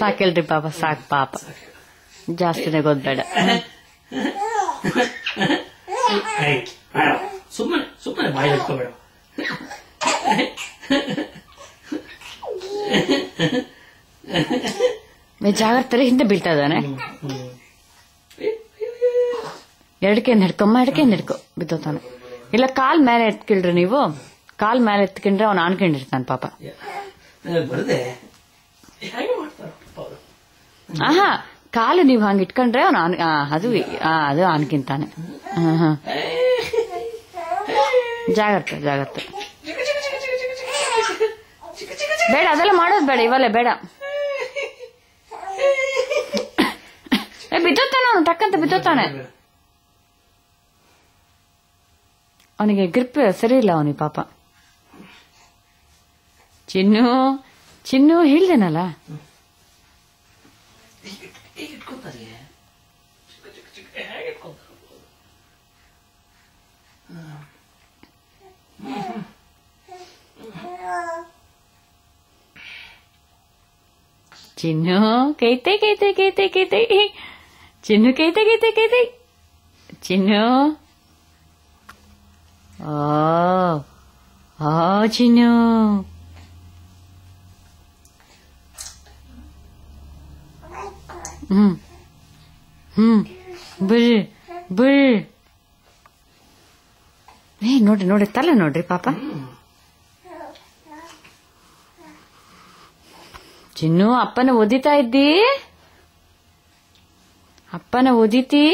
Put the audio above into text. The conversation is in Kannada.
ಸಾಕಿಲ್ರಿ ಪಾಪ, ಸಾಕ್ ಪಾಪ, ಜಾಸ್ತಿನೇ ಗೊತ್ತಬೇಡ. ಸುಮ್ಮನೆ ಸುಮ್ಮನೆ ಬಾಯಿ ಇಟ್ಕೋಬೇಡ. ಜಾಗ್ರತೆ, ಹಿಂದೆ ಬೀಳ್ತಾ ಇದ್ದಾನೆ. ಎಡಕೆನ್ ಹಿಡ್ಕೊ ಬಿದ್ದೋತಾನೆ. ಇಲ್ಲ ಕಾಲ್ ಮೇಲೆ ಎತ್ಕಿಳ್ರಿ ನೀವು, ಕಾಲ್ ಮೇಲೆ ಎತ್ಕೊಂಡ್ರೆ ಅವ್ನು ಆನ್ಕೊಂಡಿರ್ತಾನೆ ಪಾಪ. ಬರದೆ ಆಹಾ, ಕಾಲು ನೀವು ಹಂಗ ಇಟ್ಕೊಂಡ್ರೆ ಅವ್ನು ಅದು ಆನ್ಕಿಂತಾನೆ. ಜಾಗ್ರತೆ ಜಾಗ್ರತೆ, ಬೇಡ ಅದೆಲ್ಲ ಮಾಡೋದು ಬೇಡ, ಇವಲ್ಲೇ ಬೇಡ. ಬಿದ್ದೋತಾನೆ ಅವನು, ಟಕ್ಕಂತ ಬಿದ್ದೋತಾನೆ. ಅವನಿಗೆ ಗ್ರಿಪ್ ಸರಿ ಇಲ್ಲ ಅವನಿಗೆ ಪಾಪ. ಚಿನ್ನು ಹೇಳ್ದೇನಲ್ಲ. ಚಿನ್ನು ಕೈತೆ ಚಿನ್ನು ಕೈತೆ ಚಿನ್ನು. ಚಿನ್ನು ಬುಲ್. ನೋಡ್ರಿ ತಲೆ ನೋಡ್ರಿ ಪಾಪ. ಚಿನ್ನು ಅಪ್ಪನ ಓದಿತಾ ಇದ್ದಿ, ಅಪ್ಪನ ಓದಿತಿ.